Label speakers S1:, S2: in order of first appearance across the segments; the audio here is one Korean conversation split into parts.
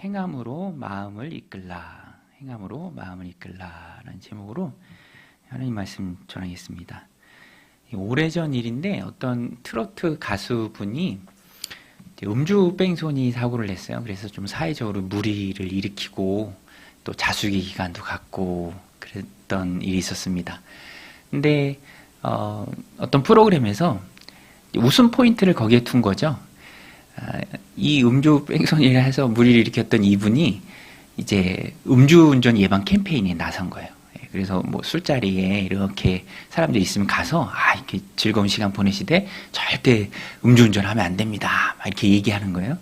S1: 행함으로 마음을 이끌라. 행함으로 마음을 이끌라. 라는 제목으로 하나님 말씀 전하겠습니다. 오래전 일인데 어떤 트로트 가수분이 음주뺑소니 사고를 냈어요. 그래서 좀 사회적으로 물의를 일으키고 또 자숙의 기간도 갖고 그랬던 일이 있었습니다. 근데 어떤 프로그램에서 웃음 포인트를 거기에 둔 거죠. 이 음주뺑소니를 해서 물의를 일으켰던 이분이 이제 음주운전 예방 캠페인에 나선 거예요. 그래서 뭐 술자리에 이렇게 사람들이 있으면 가서 이렇게 즐거운 시간 보내시되 절대 음주운전 하면 안 됩니다. 막 이렇게 얘기하는 거예요.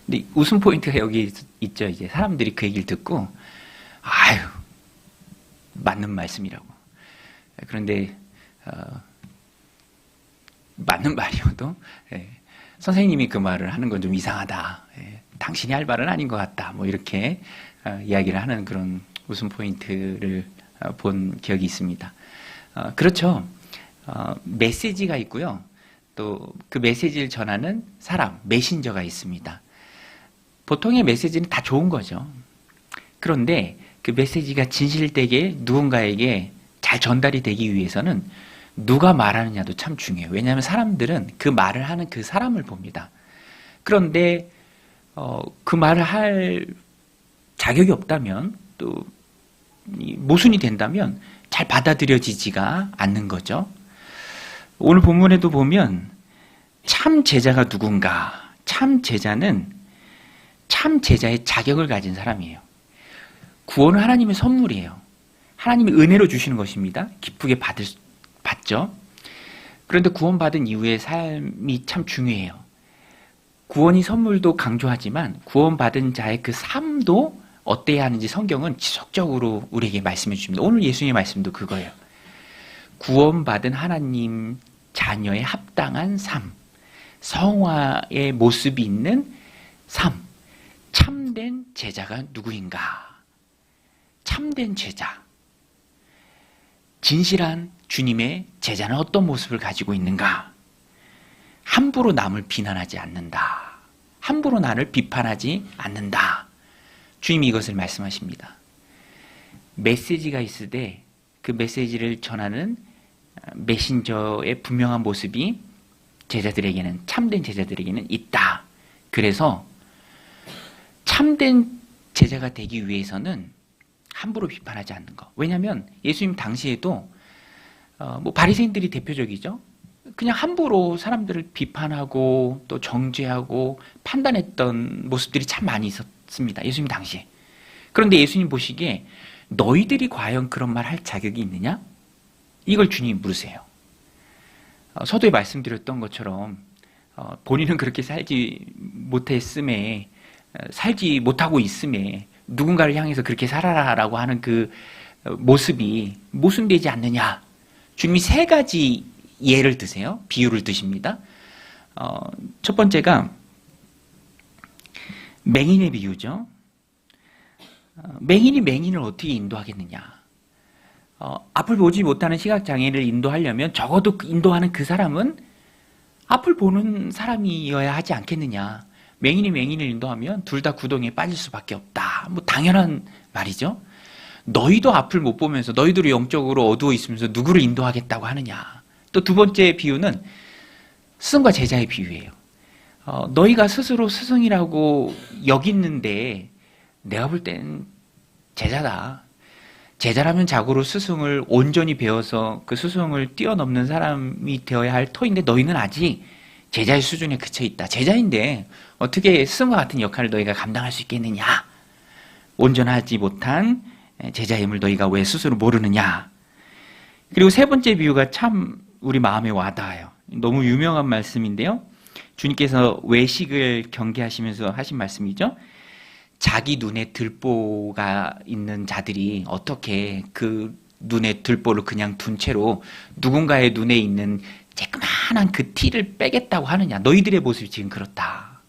S1: 근데 웃음 포인트가 여기 있죠. 이제 사람들이 그 얘기를 듣고 맞는 말씀이라고. 그런데 맞는 말이어도 선생님이 그 말을 하는 건 좀 이상하다. 당신이 할 말은 아닌 것 같다. 뭐 이렇게 이야기를 하는 그런 웃음 포인트를 본 기억이 있습니다. 그렇죠. 메시지가 있고요. 또 그 메시지를 전하는 사람, 메신저가 있습니다. 보통의 메시지는 다 좋은 거죠. 그런데 그 메시지가 진실되게 누군가에게 잘 전달이 되기 위해서는 누가 말하느냐도 참 중요해요. 왜냐하면 사람들은 그 말을 하는 그 사람을 봅니다. 그런데 그 말을 할 자격이 없다면 또 모순이 된다면 잘 받아들여지지가 않는 거죠. 오늘 본문에도 보면 참 제자가 누군가, 참 제자는 참 제자의 자격을 가진 사람이에요. 구원은 하나님의 선물이에요. 하나님의 은혜로 주시는 것입니다. 기쁘게 받죠. 그런데 구원받은 이후의 삶이 참 중요해요. 구원이 선물도 강조하지만 구원받은 자의 그 삶도 어때야 하는지 성경은 지속적으로 우리에게 말씀해 주십니다. 오늘 예수님의 말씀도 그거예요. 구원받은 하나님 자녀의 합당한 삶, 성화의 모습이 있는 삶, 참된 제자가 누구인가? 참된 제자, 진실한 주님의 제자는 어떤 모습을 가지고 있는가? 함부로 남을 비난하지 않는다. 함부로 나를 비판하지 않는다. 주님이 이것을 말씀하십니다. 메시지가 있으되 그 메시지를 전하는 메신저의 분명한 모습이 제자들에게는, 참된 제자들에게는 있다. 그래서 참된 제자가 되기 위해서는 함부로 비판하지 않는 것. 왜냐하면 예수님 당시에도 바리새인들이 대표적이죠. 그냥 함부로 사람들을 비판하고 또 정죄하고 판단했던 모습들이 참 많이 있었습니다. 예수님 당시에. 그런데 예수님 보시기에 너희들이 과연 그런 말 할 자격이 있느냐? 이걸 주님이 물으세요. 서두에 말씀드렸던 것처럼 본인은 그렇게 살지 못하고 있음에 누군가를 향해서 그렇게 살아라라고 하는 그 모습이 모순되지 않느냐? 주님이 세 가지 예를 드세요. 비유를 드십니다. 첫 번째가 맹인의 비유죠. 맹인이 맹인을 어떻게 인도하겠느냐? 앞을 보지 못하는 시각장애인을 인도하려면 적어도 인도하는 그 사람은 앞을 보는 사람이어야 하지 않겠느냐? 맹인이 맹인을 인도하면 둘 다 구덩이에 빠질 수밖에 없다. 뭐 당연한 말이죠. 너희도 앞을 못 보면서 너희들이 영적으로 어두워 있으면서 누구를 인도하겠다고 하느냐. 또 두 번째 비유는 스승과 제자의 비유예요. 너희가 스스로 스승이라고 여기는데 내가 볼 땐 제자다. 제자라면 자고로 스승을 온전히 배워서 그 스승을 뛰어넘는 사람이 되어야 할 터인데 너희는 아직 제자의 수준에 그쳐 있다. 제자인데 어떻게 스승과 같은 역할을 너희가 감당할 수 있겠느냐? 온전하지 못한 제자임을 너희가 왜 스스로 모르느냐? 그리고 세 번째 비유가 참 우리 마음에 와닿아요. 너무 유명한 말씀인데요. 주님께서 외식을 경계하시면서 하신 말씀이죠. 자기 눈에 들보가 있는 자들이 어떻게 그 눈에 들보를 그냥 둔 채로 누군가의 눈에 있는 쬐끄만한 그 티를 빼겠다고 하느냐. 너희들의 모습이 지금 그렇다.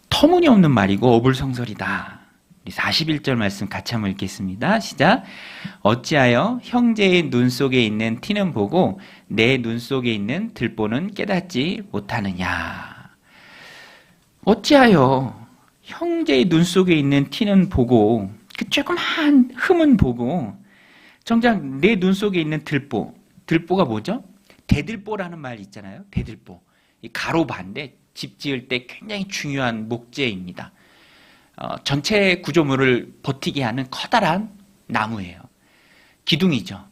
S1: 터무니없는 말이고 어불성설이다. 41절 말씀 같이 한번 읽겠습니다. 시작. 어찌하여 형제의 눈 속에 있는 티는 보고 내 눈 속에 있는 들보는 깨닫지 못하느냐. 어찌하여 형제의 눈 속에 있는 티는 보고 그 조그만 흠은 보고 정작 내 눈 속에 있는 들보가 뭐죠? 대들보라는 말 있잖아요. 대들보. 이 가로 반대 집 지을 때 굉장히 중요한 목재입니다. 전체 구조물을 버티게 하는 커다란 나무예요. 기둥이죠.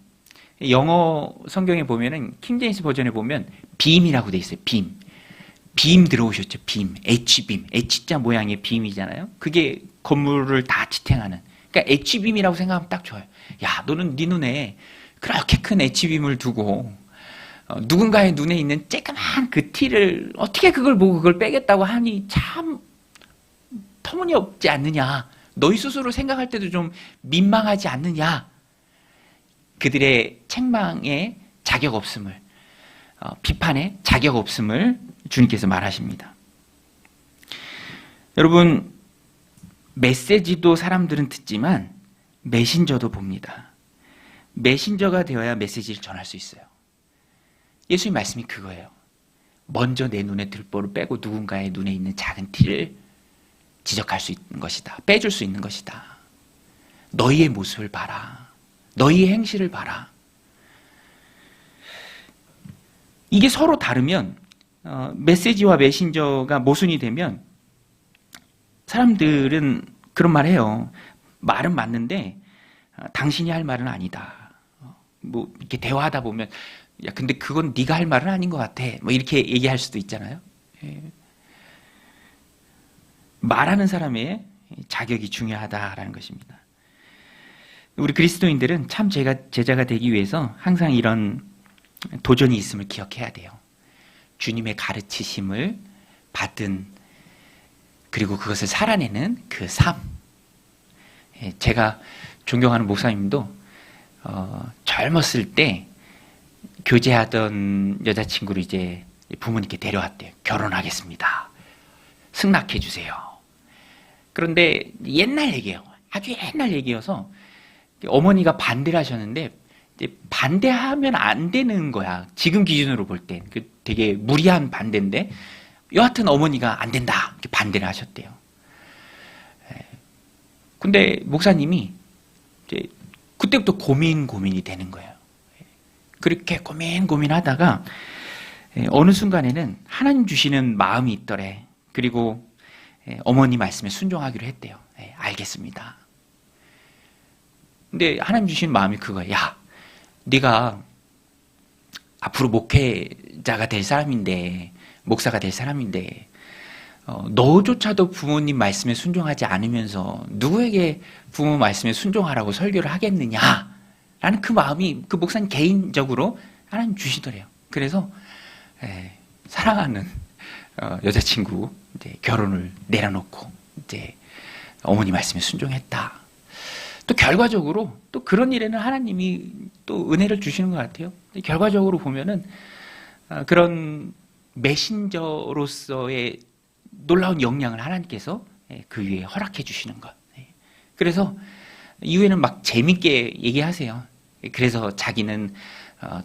S1: 영어 성경에 보면은 킹제임스 버전에 보면 빔이라고 돼 있어요. 빔 들어오셨죠? 빔, H빔, H자 모양의 빔이잖아요. 그게 건물을 다 지탱하는. 그러니까 H빔이라고 생각하면 딱 좋아요. 야, 너는 네 눈에 그렇게 큰 H빔을 두고 누군가의 눈에 있는 쬐끄만 그 티를 어떻게 그걸 보고 그걸 빼겠다고 하니 참 터무니없지 않느냐. 너희 스스로 생각할 때도 좀 민망하지 않느냐. 그들의 책망에 자격 없음을, 비판에 자격 없음을 주님께서 말하십니다. 여러분, 메시지도 사람들은 듣지만 메신저도 봅니다. 메신저가 되어야 메시지를 전할 수 있어요. 예수님 말씀이 그거예요. 먼저 내 눈에 들보를 빼고 누군가의 눈에 있는 작은 티를 지적할 수 있는 것이다. 빼줄 수 있는 것이다. 너희의 모습을 봐라. 너희의 행실을 봐라. 이게 서로 다르면 메시지와 메신저가 모순이 되면 사람들은 그런 말 해요. 말은 맞는데 당신이 할 말은 아니다. 뭐 이렇게 대화하다 보면 야 근데 그건 네가 할 말은 아닌 것 같아. 뭐 이렇게 얘기할 수도 있잖아요. 말하는 사람의 자격이 중요하다라는 것입니다. 우리 그리스도인들은 참 제자가 되기 위해서 항상 이런 도전이 있음을 기억해야 돼요. 주님의 가르치심을 받은 그리고 그것을 살아내는 그 삶. 제가 존경하는 목사님도 젊었을 때 교제하던 여자친구를 이제 부모님께 데려왔대요. 결혼하겠습니다. 승낙해 주세요. 그런데 옛날 얘기예요. 아주 옛날 얘기여서 어머니가 반대를 하셨는데 이제 반대하면 안 되는 거야. 지금 기준으로 볼 땐 되게 무리한 반대인데 여하튼 어머니가 안 된다 이렇게 반대를 하셨대요. 근데 목사님이 이제 그때부터 고민이 되는 거예요. 그렇게 고민하다가 어느 순간에는 하나님 주시는 마음이 있더래. 그리고 어머니 말씀에 순종하기로 했대요. 알겠습니다. 근데 하나님 주신 마음이 그거야. 야, 네가 앞으로 목회자가 될 사람인데, 목사가 될 사람인데, 너조차도 부모님 말씀에 순종하지 않으면서 누구에게 부모 말씀에 순종하라고 설교를 하겠느냐? 라는 그 마음이 그 목사님 개인적으로 하나님 주시더래요. 그래서 사랑하는 여자친구 이제 결혼을 내려놓고 이제 어머니 말씀에 순종했다. 또 결과적으로 또 그런 일에는 하나님이 또 은혜를 주시는 것 같아요. 결과적으로 보면은 그런 메신저로서의 놀라운 역량을 하나님께서 그 위에 허락해 주시는 것. 그래서 이후에는 막 재밌게 얘기하세요. 그래서 자기는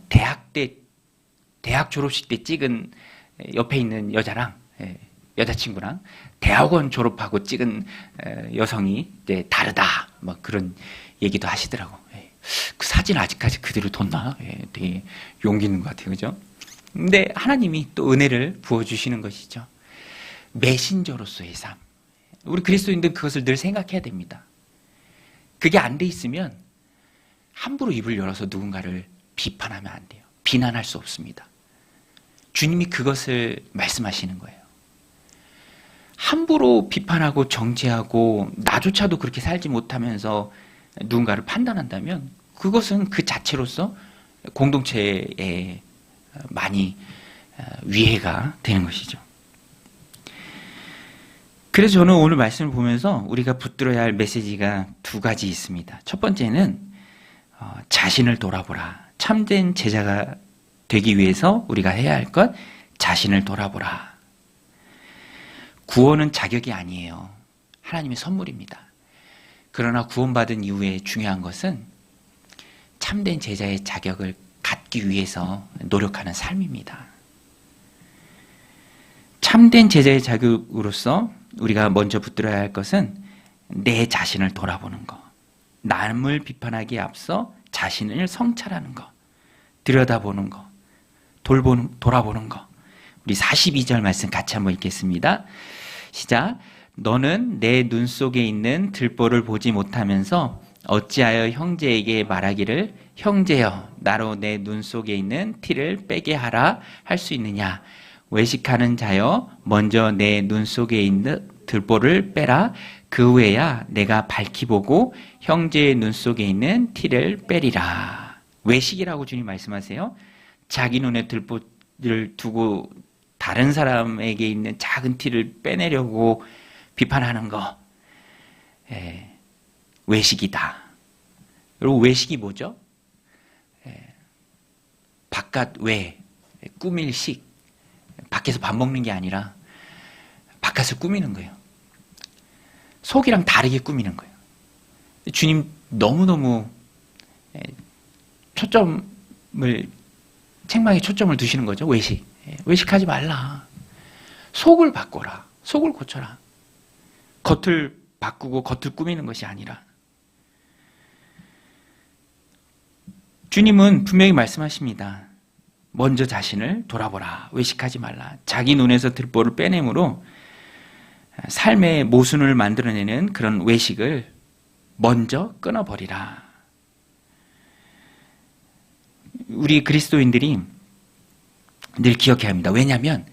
S1: 대학 졸업식 때 찍은 옆에 있는 여자친구랑 대학원 졸업하고 찍은 여성이 이제 다르다. 막 그런 얘기도 하시더라고. 그 사진 아직까지 그대로 뒀나? 되게 용기 있는 것 같아요. 그죠? 근데 하나님이 또 은혜를 부어주시는 것이죠. 메신저로서의 삶. 우리 그리스도인들은 그것을 늘 생각해야 됩니다. 그게 안 돼 있으면 함부로 입을 열어서 누군가를 비판하면 안 돼요. 비난할 수 없습니다. 주님이 그것을 말씀하시는 거예요. 함부로 비판하고 정죄하고 나조차도 그렇게 살지 못하면서 누군가를 판단한다면 그것은 그 자체로서 공동체에 많이 위해가 되는 것이죠. 그래서 저는 오늘 말씀을 보면서 우리가 붙들어야 할 메시지가 두 가지 있습니다. 첫 번째는 자신을 돌아보라. 참된 제자가 되기 위해서 우리가 해야 할 것, 자신을 돌아보라. 구원은 자격이 아니에요. 하나님의 선물입니다. 그러나 구원받은 이후에 중요한 것은 참된 제자의 자격을 갖기 위해서 노력하는 삶입니다. 참된 제자의 자격으로서 우리가 먼저 붙들어야 할 것은 내 자신을 돌아보는 것. 남을 비판하기에 앞서 자신을 성찰하는 것. 들여다보는 것. 돌아보는 것. 우리 42절 말씀 같이 한번 읽겠습니다. 시작. 너는 내 눈 속에 있는 들보를 보지 못하면서 어찌하여 형제에게 말하기를 형제여 나로 내 눈 속에 있는 티를 빼게 하라 할 수 있느냐. 외식하는 자여 먼저 내 눈 속에 있는 들보를 빼라. 그 후에야 내가 밝히 보고 형제의 눈 속에 있는 티를 빼리라. 외식이라고 주님 말씀하세요. 자기 눈에 들보를 두고 다른 사람에게 있는 작은 티를 빼내려고 비판하는 거, 외식이다. 그리고 외식이 뭐죠? 바깥 외, 꾸밀 식. 밖에서 밥 먹는 게 아니라 바깥을 꾸미는 거예요. 속이랑 다르게 꾸미는 거예요. 주님 너무너무 책망에 초점을 두시는 거죠. 외식. 외식하지 말라. 속을 바꿔라. 속을 고쳐라. 겉을 바꾸고 겉을 꾸미는 것이 아니라. 주님은 분명히 말씀하십니다. 먼저 자신을 돌아보라. 외식하지 말라. 자기 눈에서 들보를 빼내므로 삶의 모순을 만들어내는 그런 외식을 먼저 끊어버리라. 우리 그리스도인들이 늘 기억해야 합니다. 왜냐하면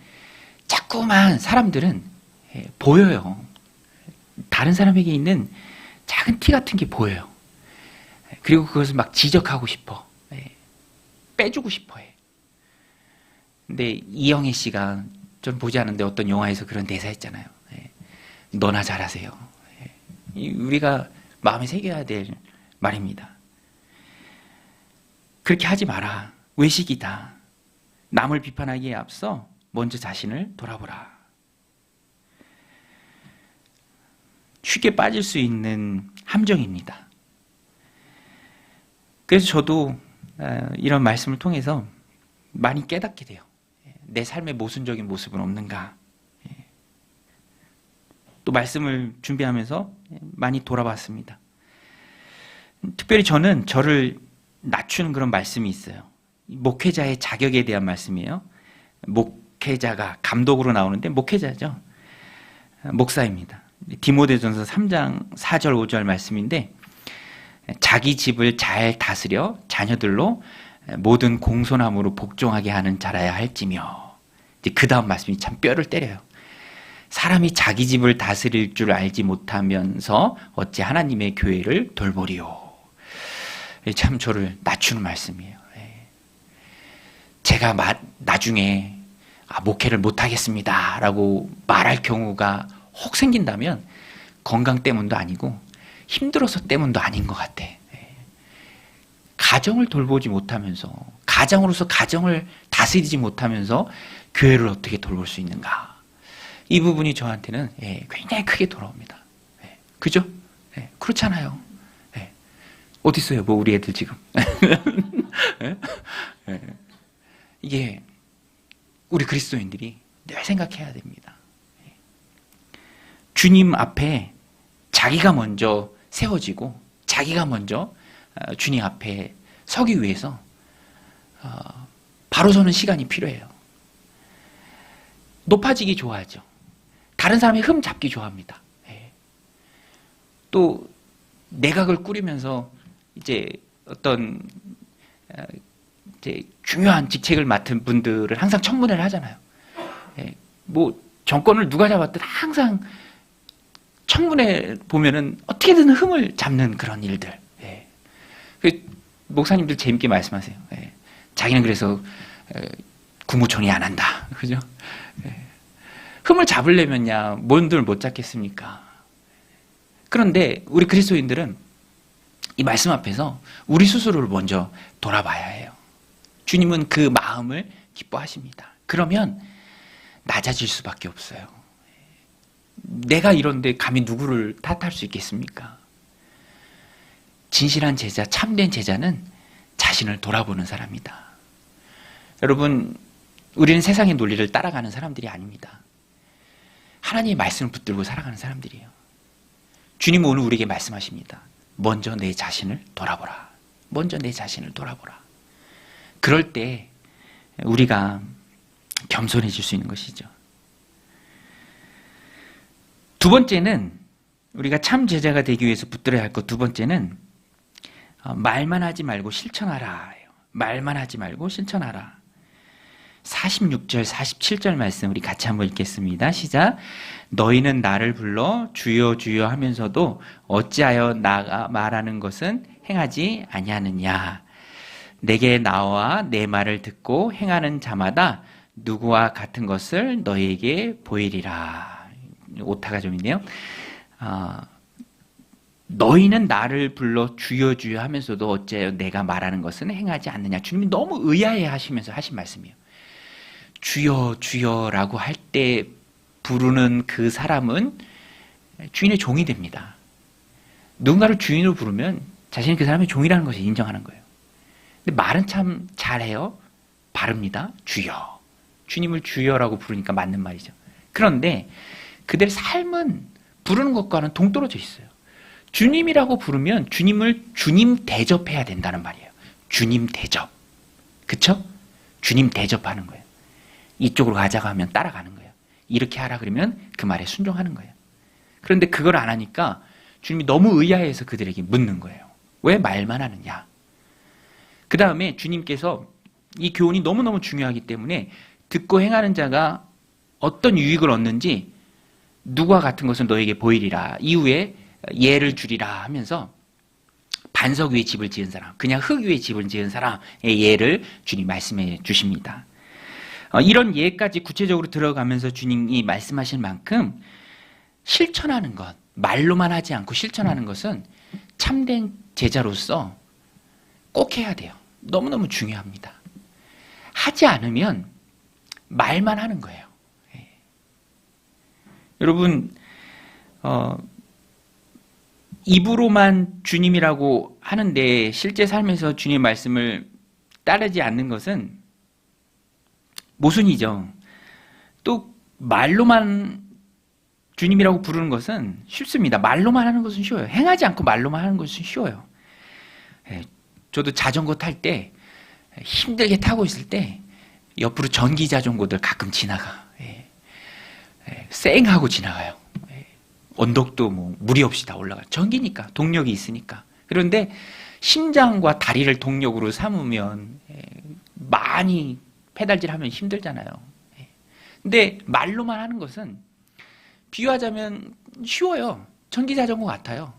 S1: 자꾸만 사람들은 보여요. 다른 사람에게 있는 작은 티 같은 게 보여요. 그리고 그것을 막 지적하고 싶어. 빼주고 싶어 해. 근데 이영애 씨가 전 보지 않는데 어떤 영화에서 그런 대사 했잖아요. 너나 잘하세요. 우리가 마음에 새겨야 될 말입니다. 그렇게 하지 마라. 외식이다. 남을 비판하기에 앞서 먼저 자신을 돌아보라. 쉽게 빠질 수 있는 함정입니다. 그래서 저도 이런 말씀을 통해서 많이 깨닫게 돼요. 내 삶의 모순적인 모습은 없는가. 또 말씀을 준비하면서 많이 돌아봤습니다. 특별히 저는 저를 낮추는 그런 말씀이 있어요. 목회자의 자격에 대한 말씀이에요. 목회자가 감독으로 나오는데 목회자죠. 목사입니다. 디모데전서 3장 4절 5절 말씀인데 자기 집을 잘 다스려 자녀들로 모든 공손함으로 복종하게 하는 자라야 할지며. 그 다음 말씀이 참 뼈를 때려요. 사람이 자기 집을 다스릴 줄 알지 못하면서 어찌 하나님의 교회를 돌보리요. 참 저를 낮추는 말씀이에요. 제가 나중에 목회를 못하겠습니다 라고 말할 경우가 혹 생긴다면 건강 때문도 아니고 힘들어서 때문도 아닌 것 같아. 가정을 돌보지 못하면서, 가장으로서 가정을 다스리지 못하면서 교회를 어떻게 돌볼 수 있는가. 이 부분이 저한테는 굉장히 크게 돌아옵니다. 그죠? 그렇잖아요. 어디 있어요? 뭐 우리 애들 지금. 이게 우리 그리스도인들이 늘 생각해야 됩니다. 주님 앞에 자기가 먼저 세워지고 자기가 먼저 주님 앞에 서기 위해서 바로 서는 시간이 필요해요. 높아지기 좋아하죠. 다른 사람의 흠 잡기 좋아합니다. 또 내각을 꾸리면서 이제 어떤 이제 중요한 직책을 맡은 분들을 항상 청문회를 하잖아요. 뭐 정권을 누가 잡았든 항상 청문회 보면은 어떻게든 흠을 잡는 그런 일들. 목사님들 재밌게 말씀하세요. 자기는 그래서 국무총리 안 한다. 그죠? 흠을 잡으려면야 뭔들 못 잡겠습니까? 그런데 우리 그리스도인들은 이 말씀 앞에서 우리 스스로를 먼저 돌아봐야 해요. 주님은 그 마음을 기뻐하십니다. 그러면 낮아질 수밖에 없어요. 내가 이런데 감히 누구를 탓할 수 있겠습니까? 진실한 제자, 참된 제자는 자신을 돌아보는 사람이다. 여러분, 우리는 세상의 논리를 따라가는 사람들이 아닙니다. 하나님의 말씀을 붙들고 살아가는 사람들이에요. 주님은 오늘 우리에게 말씀하십니다. 먼저 내 자신을 돌아보라. 먼저 내 자신을 돌아보라. 그럴 때 우리가 겸손해질 수 있는 것이죠. 두 번째는 우리가 참 제자가 되기 위해서 붙들어야 할 것 두 번째는 말만 하지 말고 실천하라. 말만 하지 말고 실천하라. 46절, 47절 말씀 우리 같이 한번 읽겠습니다. 시작. 너희는 나를 불러 주여 주여 하면서도 어찌하여 나가 말하는 것은 행하지 아니하느냐. 내게 나와 내 말을 듣고 행하는 자마다 누구와 같은 것을 너희에게 보이리라. 오타가 좀 있네요. 너희는 나를 불러 주여 주여 하면서도 어찌하여 내가 말하는 것은 행하지 않느냐. 주님이 너무 의아해 하시면서 하신 말씀이에요. 주여 주여라고 할 때 부르는 그 사람은 주인의 종이 됩니다. 누군가를 주인으로 부르면 자신이 그 사람의 종이라는 것을 인정하는 거예요. 근데 말은 참 잘해요. 바릅니다. 주여. 주님을 주여라고 부르니까 맞는 말이죠. 그런데 그들의 삶은 부르는 것과는 동떨어져 있어요. 주님이라고 부르면 주님을 주님 대접해야 된다는 말이에요. 주님 대접. 그쵸? 주님 대접하는 거예요. 이쪽으로 가자고 하면 따라가는 거예요. 이렇게 하라 그러면 그 말에 순종하는 거예요. 그런데 그걸 안 하니까 주님이 너무 의아해서 그들에게 묻는 거예요. 왜 말만 하느냐? 그 다음에 주님께서 이 교훈이 너무너무 중요하기 때문에 듣고 행하는 자가 어떤 유익을 얻는지 누구와 같은 것은 너에게 보이리라. 이후에 예를 주리라 하면서 반석 위에 집을 지은 사람, 그냥 흙 위에 집을 지은 사람의 예를 주님 말씀해 주십니다. 이런 예까지 구체적으로 들어가면서 주님이 말씀하실 만큼 실천하는 것, 말로만 하지 않고 실천하는 것은 참된 제자로서 꼭 해야 돼요. 너무너무 중요합니다. 하지 않으면 말만 하는 거예요. 여러분, 입으로만 주님이라고 하는데 실제 삶에서 주님의 말씀을 따르지 않는 것은 모순이죠. 또 말로만 주님이라고 부르는 것은 쉽습니다. 말로만 하는 것은 쉬워요. 행하지 않고 말로만 하는 것은 쉬워요. 저도 자전거 탈 때 힘들게 타고 있을 때 옆으로 전기 자전거들 가끔 지나가. 쌩하고 지나가요. 언덕도 뭐 무리 없이 다 올라가요. 전기니까, 동력이 있으니까. 그런데 심장과 다리를 동력으로 삼으면 많이 페달질하면 힘들잖아요. 근데 말로만 하는 것은 비유하자면 쉬워요. 전기 자전거 같아요.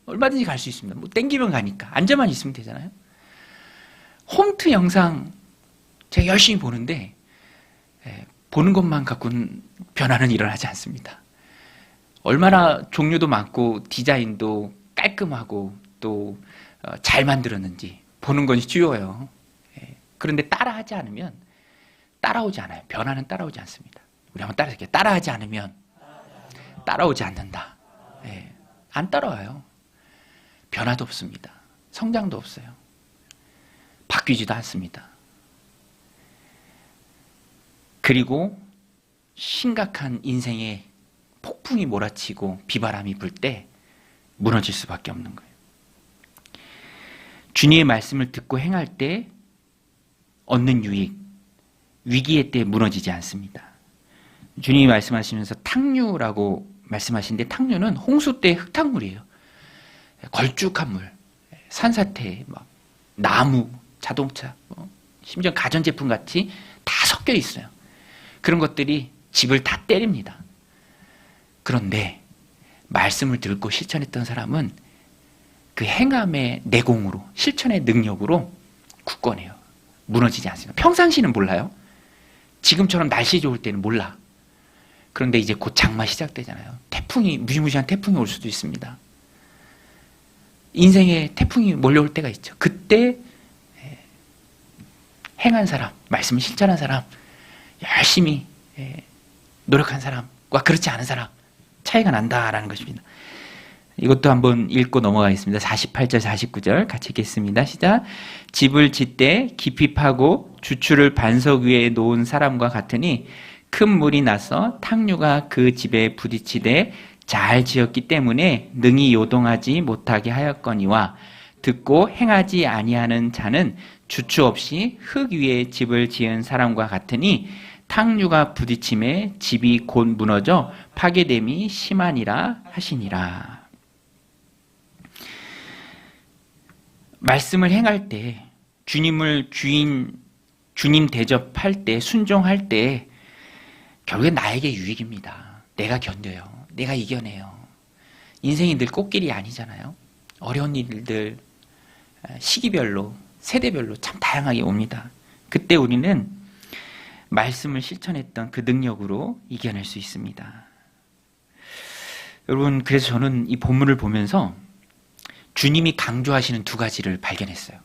S1: 얼마든지 갈 수 있습니다. 뭐 땡기면 가니까 앉아만 있으면 되잖아요. 홈트 영상 제가 열심히 보는데 보는 것만 갖고는 변화는 일어나지 않습니다. 얼마나 종류도 많고 디자인도 깔끔하고 또 잘 만들었는지 보는 건 쉬워요. 그런데 따라하지 않으면 따라오지 않아요. 변화는 따라오지 않습니다. 우리 한번 따라할게요. 따라하지 않으면 따라오지 않는다. 안 따라와요. 변화도 없습니다. 성장도 없어요. 바뀌지도 않습니다. 그리고 심각한 인생의 폭풍이 몰아치고 비바람이 불 때 무너질 수밖에 없는 거예요. 주님의 말씀을 듣고 행할 때 얻는 유익, 위기의 때 무너지지 않습니다. 주님이 말씀하시면서 탕류라고 말씀하시는데 탕류는 홍수 때 흙탕물이에요. 걸쭉한 물, 산사태, 나무, 자동차, 심지어 가전제품 같이 다 섞여 있어요. 그런 것들이 집을 다 때립니다. 그런데 말씀을 듣고 실천했던 사람은 그 행함의 내공으로, 실천의 능력으로 굳건해요. 무너지지 않습니다. 평상시는 몰라요. 지금처럼 날씨 좋을 때는 몰라. 그런데 이제 곧 장마 시작되잖아요. 태풍이, 무시무시한 태풍이 올 수도 있습니다. 인생에 태풍이 몰려올 때가 있죠. 그때 행한 사람, 말씀을 실천한 사람, 열심히 노력한 사람과 그렇지 않은 사람 차이가 난다라는 것입니다. 이것도 한번 읽고 넘어가겠습니다. 48절, 49절 같이 읽겠습니다. 시작. 집을 짓되 깊이 파고 주추를 반석 위에 놓은 사람과 같으니 큰 물이 나서 탕류가 그 집에 부딪히되 잘 지었기 때문에 능히 요동하지 못하게 하였거니와 듣고 행하지 아니하는 자는 주추 없이 흙 위에 집을 지은 사람과 같으니 탕류가 부딪힘에 집이 곧 무너져 파괴됨이 심하니라 하시니라. 말씀을 행할 때 주님을 주님 대접할 때 순종할 때 결국엔 나에게 유익입니다. 내가 견뎌요. 내가 이겨내요. 인생이 늘 꽃길이 아니잖아요. 어려운 일들 시기별로 세대별로 참 다양하게 옵니다. 그때 우리는 말씀을 실천했던 그 능력으로 이겨낼 수 있습니다. 여러분, 그래서 저는 이 본문을 보면서 주님이 강조하시는 두 가지를 발견했어요.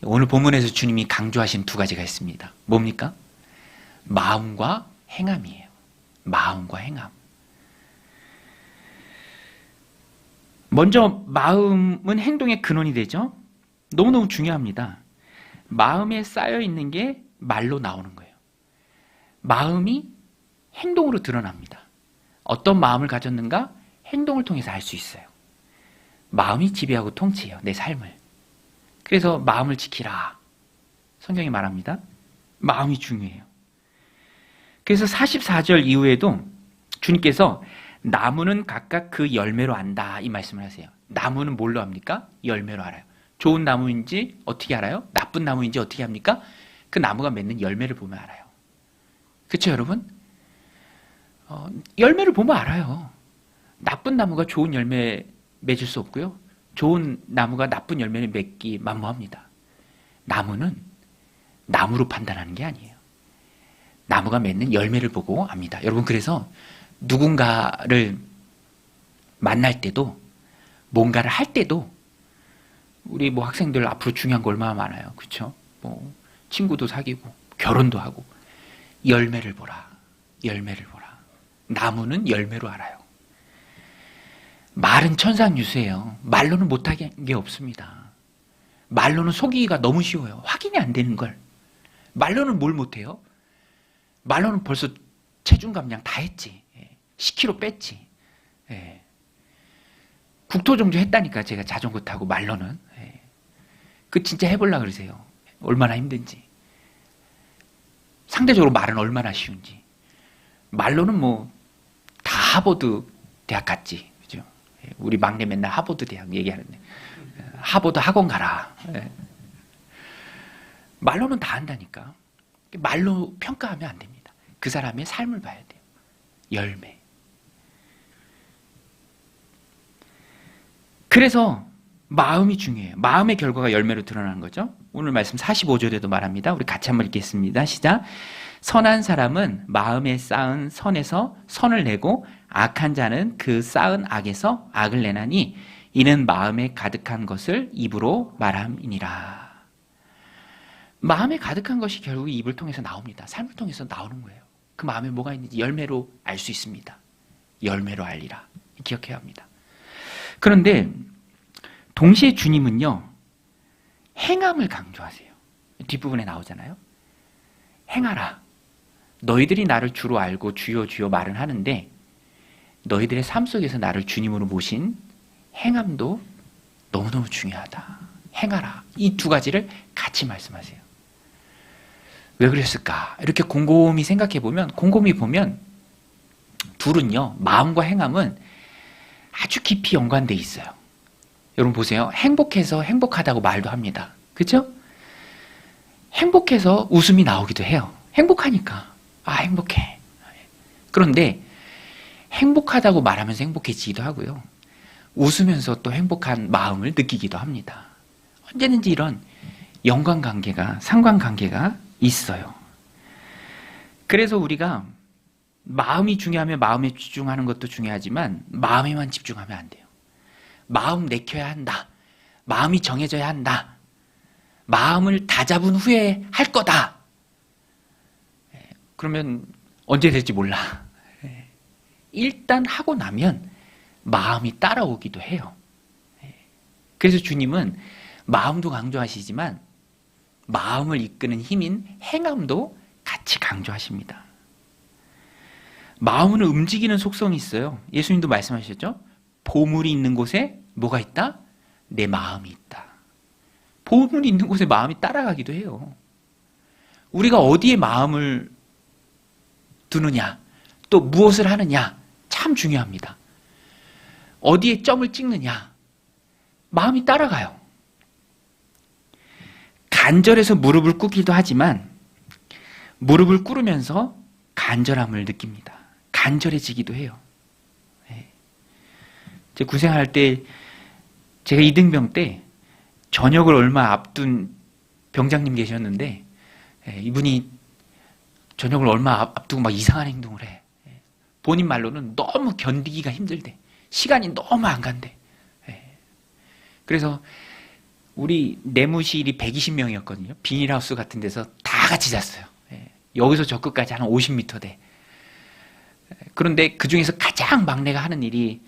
S1: 오늘 본문에서 주님이 강조하시는 두 가지가 있습니다. 뭡니까? 마음과 행함이에요. 마음과 행함. 먼저 마음은 행동의 근원이 되죠. 너무너무 중요합니다. 마음에 쌓여 있는 게 말로 나오는 거예요. 마음이 행동으로 드러납니다. 어떤 마음을 가졌는가? 행동을 통해서 알 수 있어요. 마음이 지배하고 통치해요. 내 삶을. 그래서 마음을 지키라. 성경이 말합니다. 마음이 중요해요. 그래서 44절 이후에도 주님께서 나무는 각각 그 열매로 안다 이 말씀을 하세요. 나무는 뭘로 합니까? 열매로 알아요. 좋은 나무인지 어떻게 알아요? 나쁜 나무인지 어떻게 합니까? 그 나무가 맺는 열매를 보면 알아요. 그렇죠, 여러분? 열매를 보면 알아요. 나쁜 나무가 좋은 열매 맺을 수 없고요. 좋은 나무가 나쁜 열매를 맺기 만무합니다. 나무는 나무로 판단하는 게 아니에요. 나무가 맺는 열매를 보고 압니다. 여러분, 그래서 누군가를 만날 때도 뭔가를 할 때도 우리 학생들 앞으로 중요한 거 얼마나 많아요. 그렇죠? 친구도 사귀고 결혼도 하고 열매를 보라. 열매를 보라. 나무는 열매로 알아요. 말은 천상유수예요. 말로는 못하게 게 없습니다. 말로는 속이기가 너무 쉬워요. 확인이 안 되는 걸. 말로는 뭘 못해요? 말로는 벌써 체중 감량 다 했지. 10kg 뺐지. 국토종주 했다니까 제가 자전거 타고 말로는. 그 진짜 해보려고 그러세요. 얼마나 힘든지. 상대적으로 말은 얼마나 쉬운지. 말로는 다 하버드 대학 갔지. 그죠? 우리 막내 맨날 하버드 대학 얘기하는데. 하버드 학원 가라. 말로는 다 한다니까. 말로 평가하면 안 됩니다. 그 사람의 삶을 봐야 돼요. 열매. 그래서 마음이 중요해요. 마음의 결과가 열매로 드러나는 거죠. 오늘 말씀 45절에도 말합니다. 우리 같이 한번 읽겠습니다. 시작. 선한 사람은 마음에 쌓은 선에서 선을 내고 악한 자는 그 쌓은 악에서 악을 내나니 이는 마음에 가득한 것을 입으로 말함이니라. 마음에 가득한 것이 결국 입을 통해서 나옵니다. 삶을 통해서 나오는 거예요. 그 마음에 뭐가 있는지 열매로 알 수 있습니다. 열매로 알리라. 기억해야 합니다. 그런데 동시에 주님은요, 행함을 강조하세요. 뒷부분에 나오잖아요. 행하라. 너희들이 나를 주로 알고 주여 주여 말은 하는데 너희들의 삶 속에서 나를 주님으로 모신 행함도 너무너무 중요하다. 행하라. 이 두 가지를 같이 말씀하세요. 왜 그랬을까? 이렇게 곰곰이 보면 둘은요, 마음과 행함은 아주 깊이 연관돼 있어요. 여러분 보세요. 행복해서 행복하다고 말도 합니다. 그렇죠? 행복해서 웃음이 나오기도 해요. 행복하니까. 행복해. 그런데 행복하다고 말하면서 행복해지기도 하고요. 웃으면서 또 행복한 마음을 느끼기도 합니다. 언제든지 이런 연관관계가, 상관관계가 있어요. 그래서 우리가 마음이 중요하면 마음에 집중하는 것도 중요하지만 마음에만 집중하면 안 돼요. 마음 내켜야 한다. 마음이 정해져야 한다. 마음을 다 잡은 후에 할 거다. 그러면 언제 될지 몰라. 일단 하고 나면 마음이 따라오기도 해요. 그래서 주님은 마음도 강조하시지만 마음을 이끄는 힘인 행함도 같이 강조하십니다. 마음은 움직이는 속성이 있어요. 예수님도 말씀하셨죠? 보물이 있는 곳에 뭐가 있다? 내 마음이 있다. 보물이 있는 곳에 마음이 따라가기도 해요. 우리가 어디에 마음을 두느냐, 또 무엇을 하느냐 참 중요합니다. 어디에 점을 찍느냐, 마음이 따라가요. 간절해서 무릎을 꿇기도 하지만 무릎을 꿇으면서 간절함을 느낍니다. 간절해지기도 해요. 제 구생할 때 제가 이등병 때 전역을 얼마 앞둔 병장님 계셨는데 이분이 전역을 얼마 앞두고 막 이상한 행동을 해. 본인 말로는 너무 견디기가 힘들대. 시간이 너무 안 간대. 그래서 우리 내무실이 120명이었거든요. 비닐하우스 같은 데서 다 같이 잤어요. 여기서 저 끝까지 한 50m 돼. 그런데 그 중에서 가장 막내가 하는 일이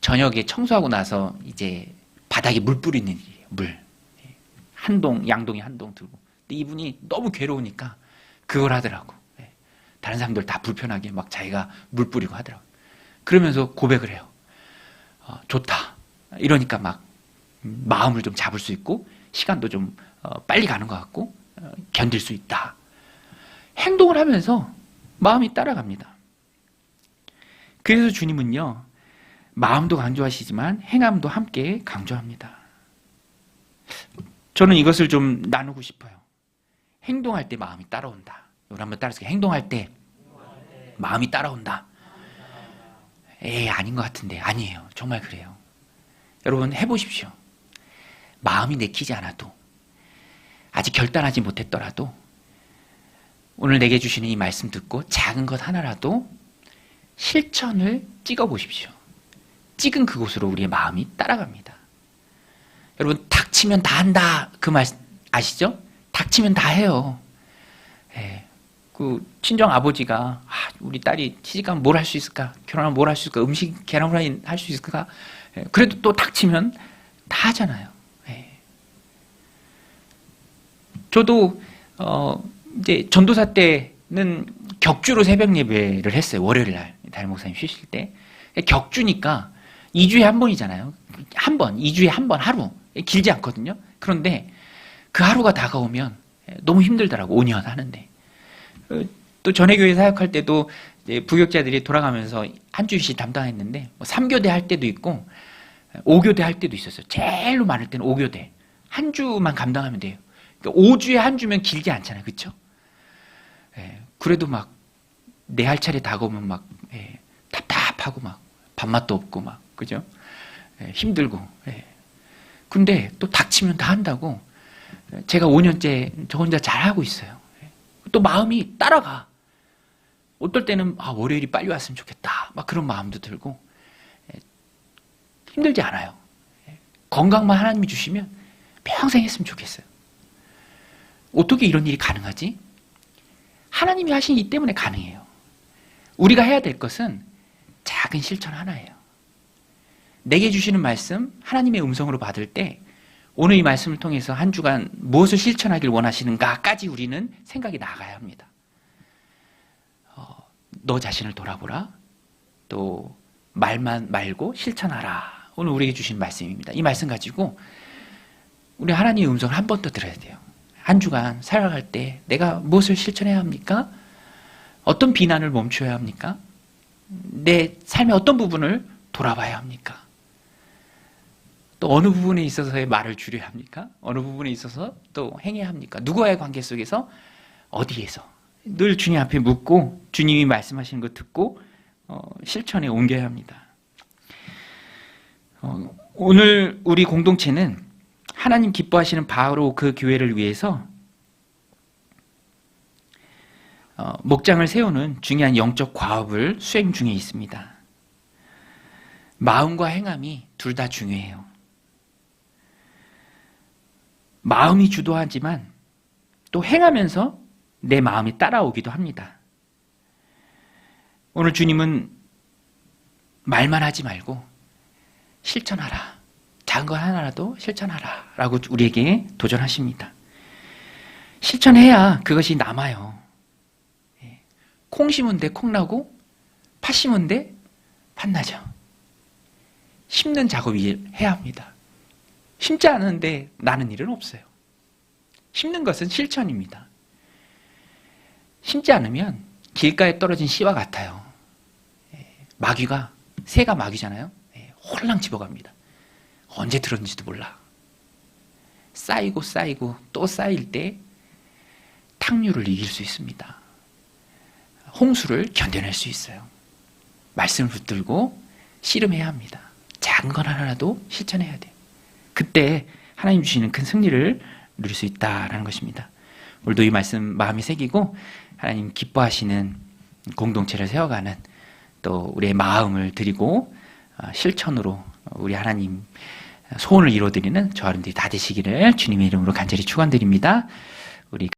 S1: 저녁에 청소하고 나서 이제 바닥에 물 뿌리는 일이에요. 물. 한 동, 양동이 한 동 들고. 근데 이분이 너무 괴로우니까 그걸 하더라고. 다른 사람들 다 불편하게 막 자기가 물 뿌리고 하더라고. 그러면서 고백을 해요. 좋다. 이러니까 막 마음을 좀 잡을 수 있고 시간도 좀 빨리 가는 것 같고 견딜 수 있다. 행동을 하면서 마음이 따라갑니다. 그래서 주님은요, 마음도 강조하시지만 행함도 함께 강조합니다. 저는 이것을 좀 나누고 싶어요. 행동할 때 마음이 따라온다. 우리 한번 따라서 행동할 때 마음이 따라온다. 아닌 것 같은데. 아니에요. 정말 그래요. 여러분 해보십시오. 마음이 내키지 않아도, 아직 결단하지 못했더라도 오늘 내게 주시는 이 말씀 듣고 작은 것 하나라도 실천을 찍어 보십시오. 찍은 그곳으로 우리의 마음이 따라갑니다. 여러분 닥치면 다 한다 그 말 아시죠? 닥치면 다 해요. 그 친정 아버지가 우리 딸이 시집가면 뭘 할 수 있을까? 결혼하면 뭘 할 수 있을까? 음식 계란 후라이 할 수 있을까? 그래도 또 닥치면 다 하잖아요. 저도 이제 전도사 때는 격주로 새벽 예배를 했어요. 월요일 날 담임 목사님 쉬실 때. 격주니까 2주에 한 번이잖아요. 한 번, 2주에 한 번 하루. 길지 않거든요. 그런데 그 하루가 다가오면 너무 힘들더라고. 5년 하는데. 또 전회교회 사역할 때도 이제 부교육자들이 돌아가면서 한 주씩 담당했는데 3교대 할 때도 있고 5교대 할 때도 있었어요. 제일로 많을 때는 5교대. 한 주만 감당하면 돼요. 그러니까 5주에 한 주면 길지 않잖아요. 그렇죠? 그래도 막 내 할 차례 다가오면 막 답답하고 막 밥맛도 없고 막 그죠? 힘들고. 근데 또 닥치면 다 한다고. 제가 5년째 저 혼자 잘하고 있어요. 또 마음이 따라가. 어떨 때는 월요일이 빨리 왔으면 좋겠다. 막 그런 마음도 들고. 힘들지 않아요. 건강만 하나님이 주시면 평생 했으면 좋겠어요. 어떻게 이런 일이 가능하지? 하나님이 하신 일 때문에 가능해요. 우리가 해야 될 것은 작은 실천 하나예요. 내게 주시는 말씀, 하나님의 음성으로 받을 때 오늘 이 말씀을 통해서 한 주간 무엇을 실천하길 원하시는가까지 우리는 생각이 나가야 합니다. 너 자신을 돌아보라. 또 말만 말고 실천하라. 오늘 우리에게 주신 말씀입니다. 이 말씀 가지고 우리 하나님의 음성을 한 번 더 들어야 돼요. 한 주간 살아갈 때 내가 무엇을 실천해야 합니까? 어떤 비난을 멈춰야 합니까? 내 삶의 어떤 부분을 돌아봐야 합니까? 또 어느 부분에 있어서의 말을 줄여야 합니까? 어느 부분에 있어서 또 행해야 합니까? 누구와의 관계 속에서 어디에서 늘 주님 앞에 묻고 주님이 말씀하시는 거 듣고 실천에 옮겨야 합니다. 오늘 우리 공동체는 하나님 기뻐하시는 바로 그 교회를 위해서 목장을 세우는 중요한 영적 과업을 수행 중에 있습니다. 마음과 행함이 둘 다 중요해요. 마음이 주도하지만 또 행하면서 내 마음이 따라오기도 합니다. 오늘 주님은 말만 하지 말고 실천하라. 작은 것 하나라도 실천하라. 라고 우리에게 도전하십니다. 실천해야 그것이 남아요. 콩 심은 데 콩 나고 팥 심은데 팥나죠. 심는 작업을 해야 합니다. 심지 않은데 나는 일은 없어요. 심는 것은 실천입니다. 심지 않으면 길가에 떨어진 씨와 같아요. 마귀가, 새가 마귀잖아요. 홀랑 집어갑니다. 언제 들었는지도 몰라. 쌓이고 쌓이고 또 쌓일 때 탕류를 이길 수 있습니다. 홍수를 견뎌낼 수 있어요. 말씀을 붙들고 씨름해야 합니다. 작은 건 하나라도 실천해야 돼요. 그때 하나님 주시는 큰 승리를 누릴 수 있다라는 것입니다. 오늘도 이 말씀 마음에 새기고 하나님 기뻐하시는 공동체를 세워가는 또 우리의 마음을 드리고 실천으로 우리 하나님 소원을 이루어드리는 저와 여러분들이 다 되시기를 주님의 이름으로 간절히 축원드립니다. 우리